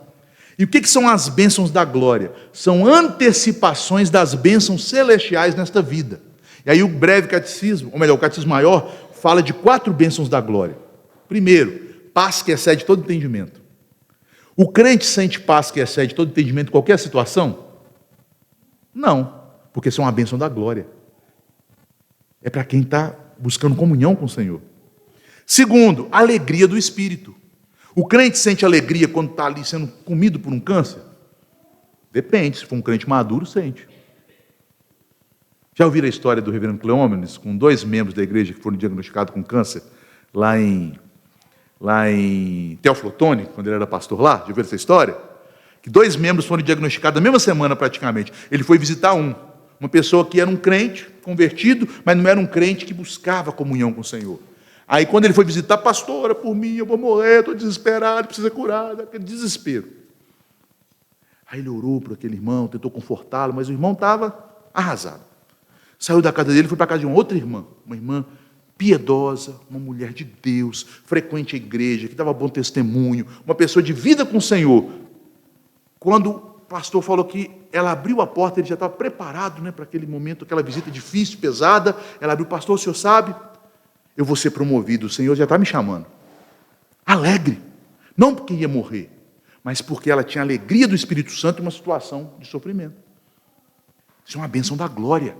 E o que são as bênçãos da glória? São antecipações das bênçãos celestiais nesta vida. E aí o breve catecismo, ou melhor, o catecismo maior, fala de 4 bênçãos da glória. Primeiro, paz que excede todo entendimento. O crente sente paz que excede todo entendimento em qualquer situação? Não, porque isso é uma bênção da glória. É para quem está buscando comunhão com o Senhor. Segundo, alegria do Espírito. O crente sente alegria quando está ali sendo comido por um câncer? Depende, se for um crente maduro, sente. Já ouviram a história do reverendo Cleómenes, com 2 membros da igreja que foram diagnosticados com câncer, lá em Teófilo Otoni, quando ele era pastor lá? Já ouviram essa história? Que 2 membros foram diagnosticados na mesma semana praticamente. Ele foi visitar uma pessoa que era um crente, convertido, mas não era um crente que buscava comunhão com o Senhor. Aí quando ele foi visitar, pastor, ora por mim, eu vou morrer, estou desesperado, precisa curar, aquele desespero. Aí ele orou para aquele irmão, tentou confortá-lo, mas o irmão estava arrasado. Saiu da casa dele e foi para a casa de uma outra irmã, uma irmã piedosa, uma mulher de Deus, frequente a igreja, que dava bom testemunho, uma pessoa de vida com o Senhor. Quando o pastor falou que ela abriu a porta, ele já estava preparado, né, para aquele momento, aquela visita difícil, pesada. Ela abriu, pastor, o senhor sabe? Eu vou ser promovido, o Senhor já está me chamando. Alegre, não porque ia morrer, mas porque ela tinha a alegria do Espírito Santo em uma situação de sofrimento. Isso é uma bênção da glória.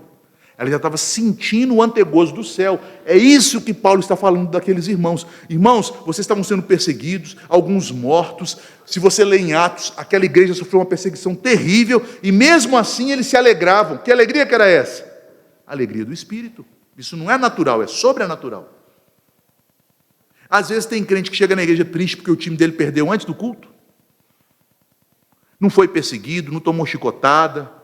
Ela já estava sentindo o antegozo do céu. É isso que Paulo está falando daqueles irmãos. Irmãos, vocês estavam sendo perseguidos, alguns mortos. Se você lê em Atos, aquela igreja sofreu uma perseguição terrível, e mesmo assim eles se alegravam. Que alegria que era essa? A alegria do Espírito. Isso não é natural, é sobrenatural. Às vezes tem crente que chega na igreja triste porque o time dele perdeu antes do culto. Não foi perseguido, não tomou chicotada.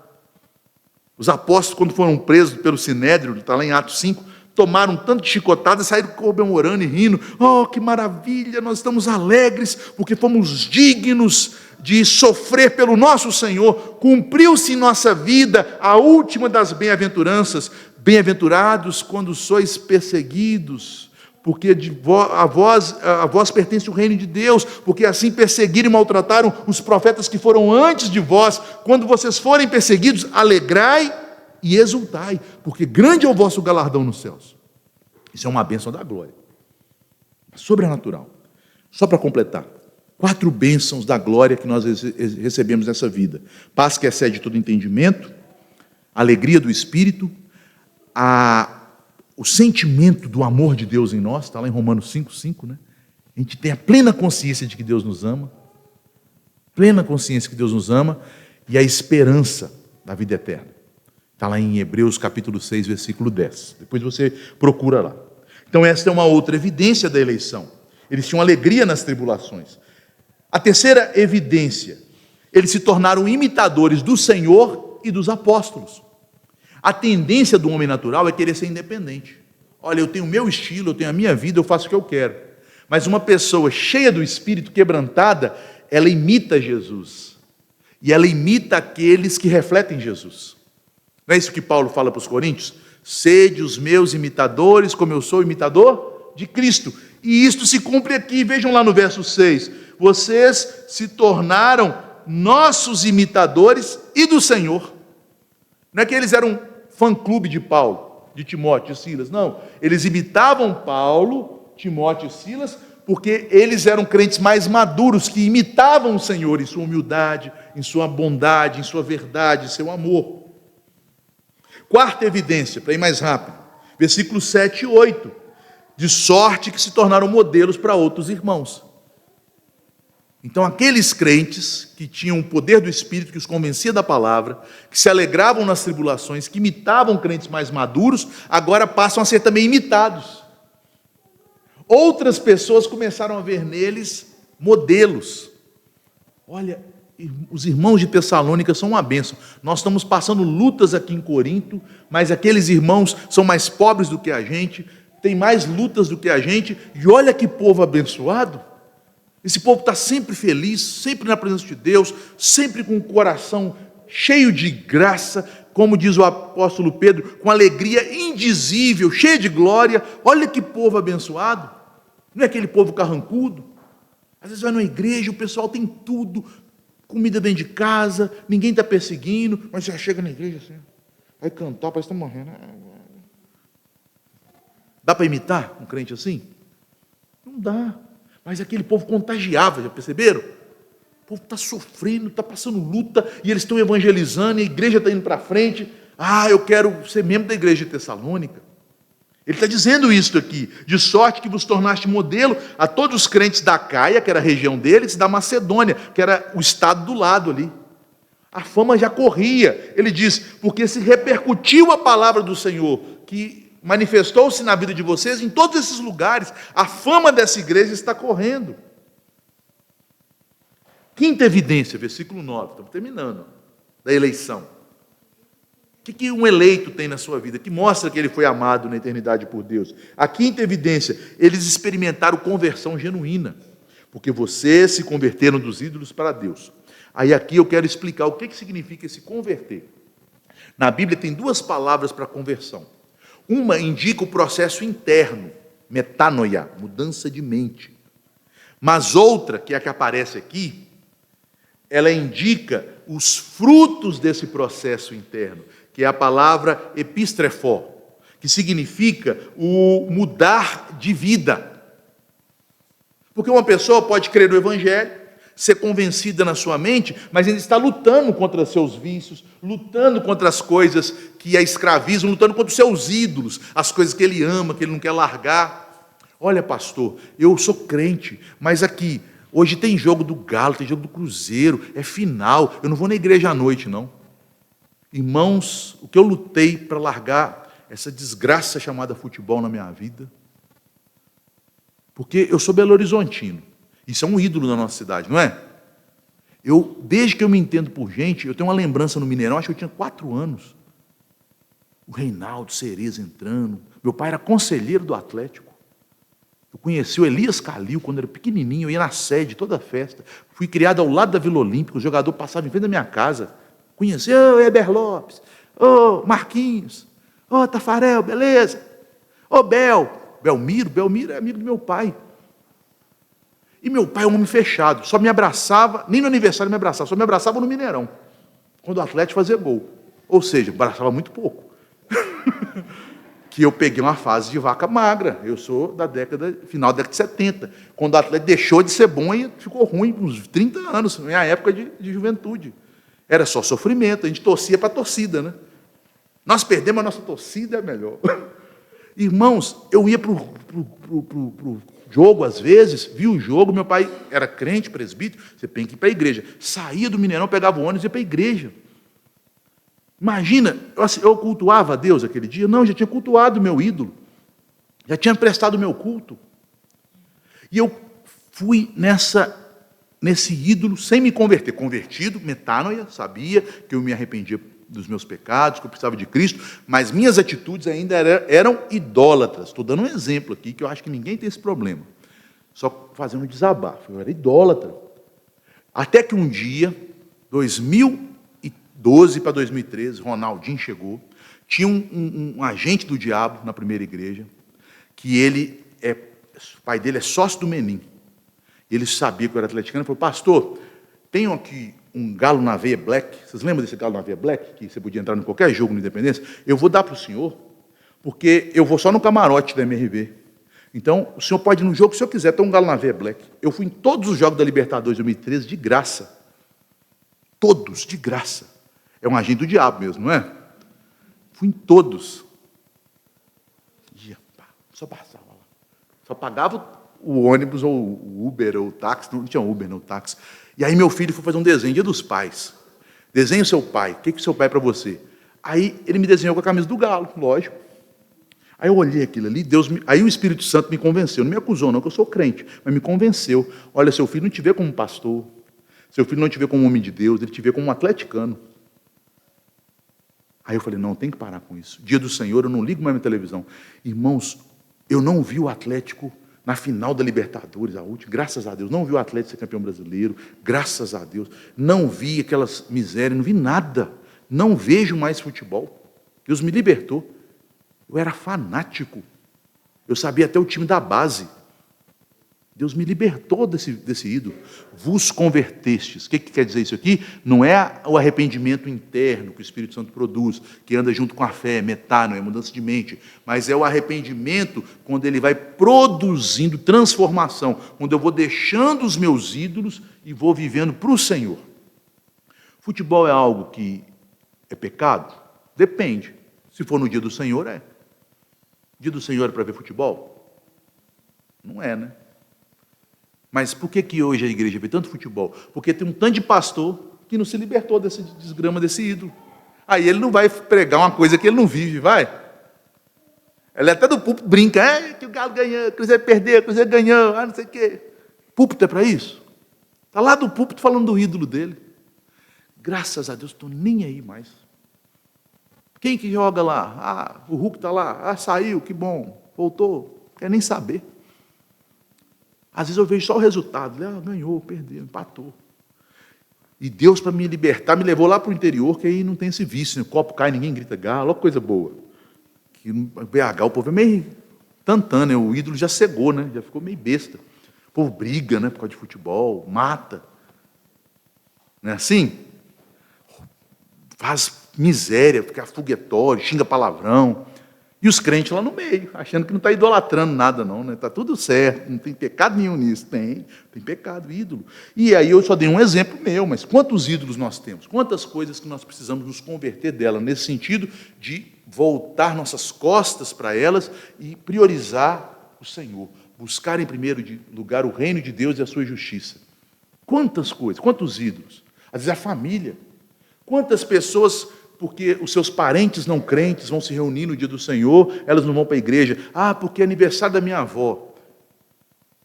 Os apóstolos, quando foram presos pelo Sinédrio, está lá em Atos 5, tomaram tanto de chicotada e saíram comemorando e rindo. Oh, que maravilha, nós estamos alegres porque fomos dignos de sofrer pelo nosso Senhor. Cumpriu-se em nossa vida a última das bem-aventuranças. Bem-aventurados quando sois perseguidos, porque a vós pertence o reino de Deus, porque assim perseguiram e maltrataram os profetas que foram antes de vós. Quando vocês forem perseguidos, alegrai e exultai, porque grande é o vosso galardão nos céus. Isso é uma bênção da glória, sobrenatural. Só para completar, 4 bênçãos da glória que nós recebemos nessa vida: paz que excede todo entendimento, alegria do Espírito, o sentimento do amor de Deus em nós, está lá em Romanos 5:5, né? A gente tem a plena consciência de que Deus nos ama, plena consciência que Deus nos ama, e a esperança da vida eterna. Está lá em Hebreus capítulo 6, versículo 10. Depois você procura lá. Então esta é uma outra evidência da eleição. Eles tinham alegria nas tribulações. A terceira evidência, eles se tornaram imitadores do Senhor e dos apóstolos. A tendência do homem natural é querer ser independente. Olha, eu tenho o meu estilo, eu tenho a minha vida, eu faço o que eu quero. Mas uma pessoa cheia do Espírito, quebrantada, ela imita Jesus. E ela imita aqueles que refletem Jesus. Não é isso que Paulo fala para os coríntios? Sede os meus imitadores, como eu sou imitador de Cristo. E isto se cumpre aqui, vejam lá no verso 6. Vocês se tornaram nossos imitadores e do Senhor. Não é que eles eram fã-clube de Paulo, de Timóteo e Silas. Não, eles imitavam Paulo, Timóteo e Silas, porque eles eram crentes mais maduros, que imitavam o Senhor em sua humildade, em sua bondade, em sua verdade, em seu amor. Quarta evidência, para ir mais rápido, versículos 7 e 8. De sorte que se tornaram modelos para outros irmãos. Então, aqueles crentes que tinham o poder do Espírito, que os convencia da palavra, que se alegravam nas tribulações, que imitavam crentes mais maduros, agora passam a ser também imitados. Outras pessoas começaram a ver neles modelos. Olha, os irmãos de Tessalônica são uma bênção. Nós estamos passando lutas aqui em Corinto, mas aqueles irmãos são mais pobres do que a gente, têm mais lutas do que a gente, e olha que povo abençoado. Esse povo está sempre feliz, sempre na presença de Deus, sempre com o coração cheio de graça, como diz o apóstolo Pedro, com alegria indizível, cheia de glória. Olha que povo abençoado. Não é aquele povo carrancudo. Às vezes vai numa igreja, o pessoal tem tudo, comida dentro de casa, ninguém está perseguindo, mas você chega na igreja assim, vai cantar, parece que está morrendo. Dá para imitar um crente assim? Não dá. Mas aquele povo contagiava, já perceberam? O povo está sofrendo, está passando luta, e eles estão evangelizando, e a igreja está indo para frente. Eu quero ser membro da igreja de Tessalônica. Ele está dizendo isso aqui, de sorte que vos tornaste modelo a todos os crentes da Caia, que era a região deles, e da Macedônia, que era o estado do lado ali. A fama já corria. Ele diz, porque se repercutiu a palavra do Senhor, que manifestou-se na vida de vocês, em todos esses lugares, a fama dessa igreja está correndo. Quinta evidência, versículo 9, estamos terminando, da eleição. O que um eleito tem na sua vida? Que mostra que ele foi amado na eternidade por Deus. A quinta evidência, eles experimentaram conversão genuína, porque vocês se converteram dos ídolos para Deus. Aí aqui eu quero explicar o que significa esse converter. Na Bíblia tem duas palavras para conversão. Uma indica o processo interno, metanoia, mudança de mente. Mas outra, que é a que aparece aqui, ela indica os frutos desse processo interno, que é a palavra epistrefó, que significa o mudar de vida. Porque uma pessoa pode crer no Evangelho, ser convencida na sua mente, mas ainda está lutando contra seus vícios, lutando contra as coisas que a escravizam, lutando contra os seus ídolos, as coisas que ele ama, que ele não quer largar. Olha, pastor, eu sou crente, mas aqui, hoje tem jogo do Galo, tem jogo do Cruzeiro, é final, eu não vou na igreja à noite, não. Irmãos, o que eu lutei para largar essa desgraça chamada futebol na minha vida, porque eu sou belo-horizontino, isso é um ídolo na nossa cidade, não é? Desde que eu me entendo por gente, eu tenho uma lembrança no Mineirão, acho que eu tinha 4 anos. O Reinaldo Cereza entrando. Meu pai era conselheiro do Atlético. Eu conheci o Elias Calil quando era pequenininho, eu ia na sede, toda a festa. Fui criado ao lado da Vila Olímpica, o jogador passava em frente da minha casa. Conheci, Eber Lopes, Marquinhos, Tafarel, beleza? Belmiro é amigo do meu pai. E meu pai é um homem fechado, só me abraçava, nem no aniversário me abraçava, só me abraçava no Mineirão, quando o Atlético fazia gol. Ou seja, abraçava muito pouco. Que eu peguei uma fase de vaca magra, eu sou final da década de 70, quando o Atlético deixou de ser bom e ficou ruim, uns 30 anos, minha época de juventude. Era só sofrimento, a gente torcia para a torcida, né? Nós perdemos, a nossa torcida é melhor. Irmãos, eu ia para o jogo, às vezes, via o jogo, meu pai era crente, presbítero, você tem que ir para a igreja. Saía do Mineirão, pegava o ônibus e ia para a igreja. Imagina, eu cultuava a Deus aquele dia? Não, eu já tinha cultuado o meu ídolo, já tinha prestado o meu culto. E eu fui nesse ídolo sem me converter. Convertido, metanoia, sabia que eu me arrependia dos meus pecados, que eu precisava de Cristo, mas minhas atitudes ainda eram idólatras. Estou dando um exemplo aqui, que eu acho que ninguém tem esse problema. Só fazendo um desabafo. Eu era idólatra. Até que um dia, 2012 para 2013, Ronaldinho chegou, tinha um agente do diabo na primeira igreja, que o pai dele é sócio do Menim. Ele sabia que eu era atleticano, e falou, pastor, tenho aqui um galo na veia black. Vocês lembram desse galo na veia black? Que você podia entrar em qualquer jogo no Independência? Eu vou dar para o senhor, porque eu vou só no camarote da MRV. Então, o senhor pode ir no jogo que o senhor quiser, tem um galo na veia black. Eu fui em todos os jogos da Libertadores 2013 de graça. Todos, de graça. É um agente do diabo mesmo, não é? Fui em todos. Só passava lá. Só pagava o ônibus, ou o Uber, ou o táxi. Não tinha Uber, não, táxi. E aí meu filho foi fazer um desenho, Dia dos Pais. Desenha o seu pai. O que o seu pai é para você? Aí ele me desenhou com a camisa do galo, lógico. Aí eu olhei aquilo ali, aí o Espírito Santo me convenceu. Não me acusou, não, que eu sou crente, mas me convenceu. Olha, seu filho não te vê como pastor. Seu filho não te vê como um homem de Deus, ele te vê como um atleticano. Aí eu falei, não, tem que parar com isso. Dia do Senhor, eu não ligo mais minha televisão. Irmãos, eu não vi o Atlético na final da Libertadores, a última, graças a Deus. Não vi o Atlético ser campeão brasileiro, graças a Deus. Não vi aquelas misérias, não vi nada. Não vejo mais futebol. Deus me libertou. Eu era fanático. Eu sabia até o time da base. Deus me libertou desse ídolo. Vos convertestes. O que quer dizer isso aqui? Não é o arrependimento interno que o Espírito Santo produz, que anda junto com a fé, metano, é mudança de mente, mas é o arrependimento quando ele vai produzindo transformação, quando eu vou deixando os meus ídolos e vou vivendo para o Senhor. Futebol é algo que é pecado? Depende. Se for no dia do Senhor, é. Dia do Senhor é para ver futebol? Não é, né? Mas por que hoje a igreja vê tanto futebol? Porque tem um tanto de pastor que não se libertou desse desgrama, desse ídolo. Aí ele não vai pregar uma coisa que ele não vive, vai? Ele até do púlpito brinca, que o Galo ganhou, o Cruzeiro perdeu, o Cruzeiro ganhou, não sei o quê. Púlpito é para isso? Está lá do púlpito falando do ídolo dele. Graças a Deus, estou nem aí mais. Quem que joga lá? O Hulk está lá. Saiu, que bom. Voltou. Quer nem saber. Às vezes eu vejo só o resultado. Ganhou, perdeu, empatou. E Deus, para me libertar, me levou lá para o interior, que aí não tem esse vício. O copo cai, ninguém grita galo. Olha que coisa boa. Que no BH o povo é meio tantã, né? O ídolo já cegou, né? Já ficou meio besta. O povo briga, né? Por causa de futebol, mata. Não é assim? Faz miséria, fica foguetório, xinga palavrão. E os crentes lá no meio, achando que não está idolatrando nada, não, né? Está tudo certo, não tem pecado nenhum nisso. Tem pecado, ídolo. E aí eu só dei um exemplo meu, mas quantos ídolos nós temos? Quantas coisas que nós precisamos nos converter dela, nesse sentido de voltar nossas costas para elas e priorizar o Senhor. Buscar em primeiro lugar o reino de Deus e a sua justiça. Quantas coisas, quantos ídolos? Às vezes a família. Quantas pessoas, porque os seus parentes não crentes vão se reunir no dia do Senhor, elas não vão para a igreja. Porque é aniversário da minha avó.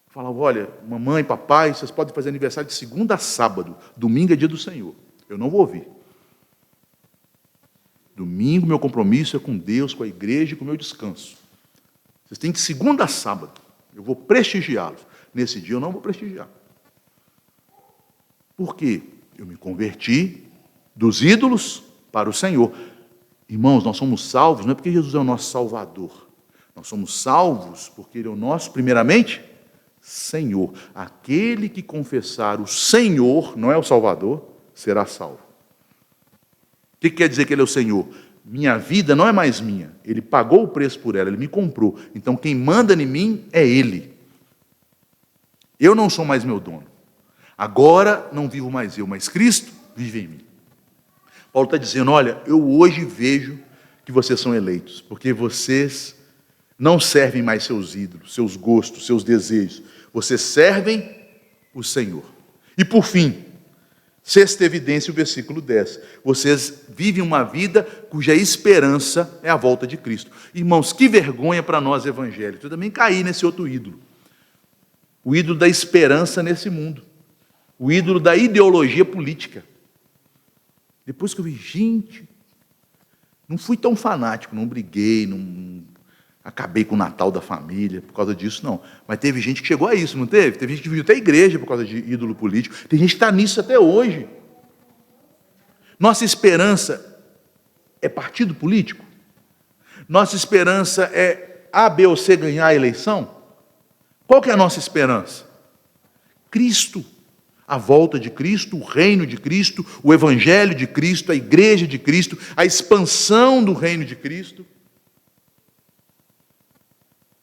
Falava, olha, mamãe, papai, vocês podem fazer aniversário de segunda a sábado. Domingo é dia do Senhor. Eu não vou ouvir. Domingo, meu compromisso é com Deus, com a igreja e com o meu descanso. Vocês têm de segunda a sábado. Eu vou prestigiá-los. Nesse dia eu não vou prestigiar. Por quê? Eu me converti dos ídolos para o Senhor. Irmãos, nós somos salvos, não é porque Jesus é o nosso Salvador. Nós somos salvos porque Ele é o nosso, primeiramente, Senhor. Aquele que confessar o Senhor, não é o Salvador, será salvo. O que quer dizer que Ele é o Senhor? Minha vida não é mais minha. Ele pagou o preço por ela, Ele me comprou. Então quem manda em mim é Ele. Eu não sou mais meu dono. Agora não vivo mais eu, mas Cristo vive em mim. Paulo está dizendo, olha, eu hoje vejo que vocês são eleitos, porque vocês não servem mais seus ídolos, seus gostos, seus desejos. Vocês servem o Senhor. E por fim, sexta evidência, o versículo 10. Vocês vivem uma vida cuja esperança é a volta de Cristo. Irmãos, que vergonha para nós evangélicos. Eu também caí nesse outro ídolo. O ídolo da esperança nesse mundo. O ídolo da ideologia política. Depois que eu vi, gente, não fui tão fanático, não briguei, não acabei com o Natal da família por causa disso, não. Mas teve gente que chegou a isso, não teve? Teve gente que viu até a igreja por causa de ídolo político. Tem gente que está nisso até hoje. Nossa esperança é partido político? Nossa esperança é A, B ou C ganhar a eleição? Qual que é a nossa esperança? Cristo. a volta de Cristo, o reino de Cristo, o evangelho de Cristo, a igreja de Cristo, a expansão do reino de Cristo.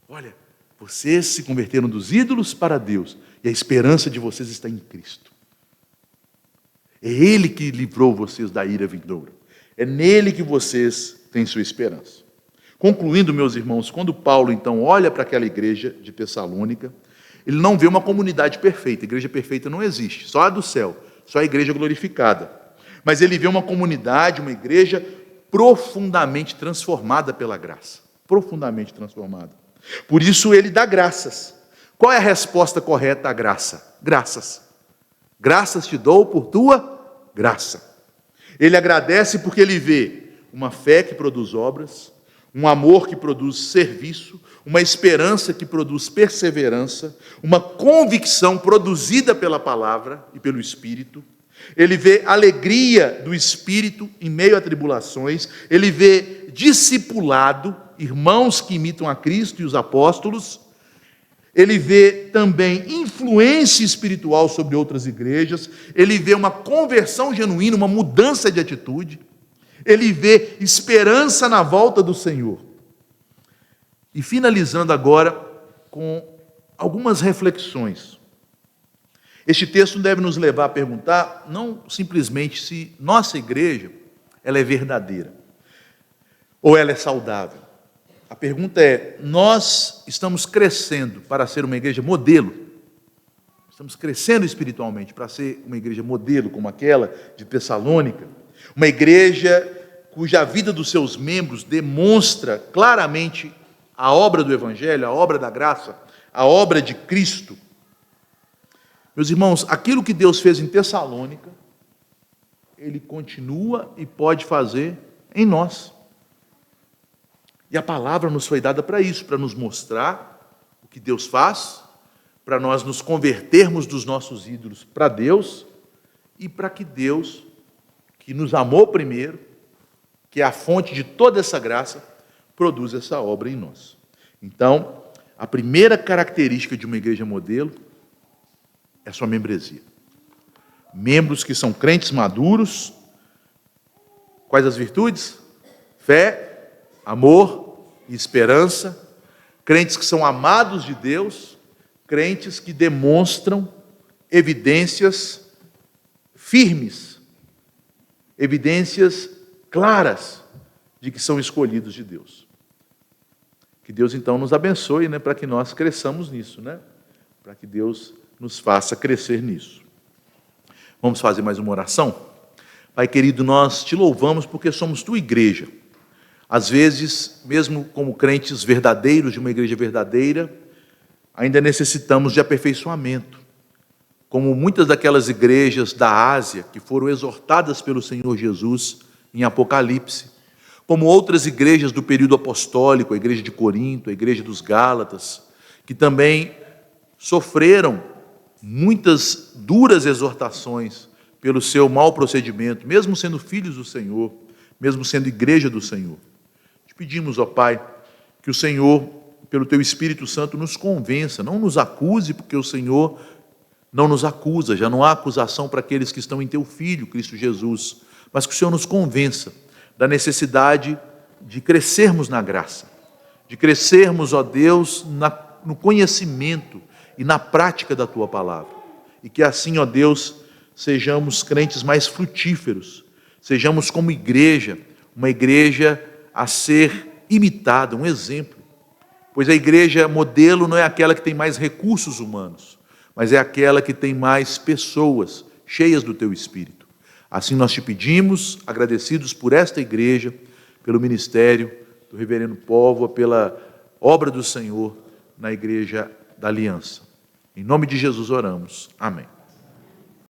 Olha, vocês se converteram dos ídolos para Deus, e a esperança de vocês está em Cristo. É Ele que livrou vocês da ira vindoura. É nele que vocês têm sua esperança. Concluindo, meus irmãos, quando Paulo então olha para aquela igreja de Tessalônica, ele não vê uma comunidade perfeita. A igreja perfeita não existe, só a do céu, só a igreja glorificada. Mas ele vê uma comunidade, uma igreja profundamente transformada pela graça. Profundamente transformada. Por isso ele dá graças. Qual é a resposta correta à graça? Graças. Graças te dou por tua graça. Ele agradece porque ele vê uma fé que produz obras, um amor que produz serviço, uma esperança que produz perseverança, uma convicção produzida pela palavra e pelo Espírito. Ele vê alegria do Espírito em meio a tribulações. Ele vê discipulado, irmãos que imitam a Cristo e os apóstolos. Ele vê também influência espiritual sobre outras igrejas. Ele vê uma conversão genuína, uma mudança de atitude. Ele vê esperança na volta do Senhor. E finalizando agora com algumas reflexões. Este texto deve nos levar a perguntar, não simplesmente se nossa igreja ela é verdadeira, ou ela é saudável. A pergunta é, nós estamos crescendo para ser uma igreja modelo? Estamos crescendo espiritualmente para ser uma igreja modelo como aquela de Tessalônica? Uma igreja cuja vida dos seus membros demonstra claramente a obra do Evangelho, a obra da graça, a obra de Cristo. Meus irmãos, aquilo que Deus fez em Tessalônica, Ele continua e pode fazer em nós. E a palavra nos foi dada para isso, para nos mostrar o que Deus faz, para nós nos convertermos dos nossos ídolos para Deus, e para que Deus, que nos amou primeiro, que é a fonte de toda essa graça, produza essa obra em nós. Então, a primeira característica de uma igreja modelo é a sua membresia. Membros que são crentes maduros. Quais as virtudes? Fé, amor e esperança. Crentes que são amados de Deus. Crentes que demonstram evidências firmes, evidências claras de que são escolhidos de Deus. Que Deus então nos abençoe, para que nós cresçamos nisso, para que Deus nos faça crescer nisso. Vamos fazer mais uma oração? Pai querido, nós te louvamos porque somos tua igreja. Às vezes, mesmo como crentes verdadeiros de uma igreja verdadeira, ainda necessitamos de aperfeiçoamento. Como muitas daquelas igrejas da Ásia que foram exortadas pelo Senhor Jesus em Apocalipse, como outras igrejas do período apostólico, a igreja de Corinto, a igreja dos Gálatas, que também sofreram muitas duras exortações pelo seu mau procedimento, mesmo sendo filhos do Senhor, mesmo sendo igreja do Senhor. Te pedimos, ó Pai, que o Senhor, pelo Teu Espírito Santo, nos convença, não nos acuse, porque o Senhor não nos acusa, já não há acusação para aqueles que estão em Teu Filho, Cristo Jesus, mas que o Senhor nos convença da necessidade de crescermos na graça, de crescermos, ó Deus, no conhecimento e na prática da Tua palavra. E que assim, ó Deus, sejamos crentes mais frutíferos, sejamos como igreja, uma igreja a ser imitada, um exemplo. Pois a igreja modelo não é aquela que tem mais recursos humanos, mas é aquela que tem mais pessoas cheias do Teu Espírito. Assim nós te pedimos, agradecidos por esta igreja, pelo ministério do reverendo Póvoa, pela obra do Senhor na igreja da Aliança. Em nome de Jesus oramos. Amém.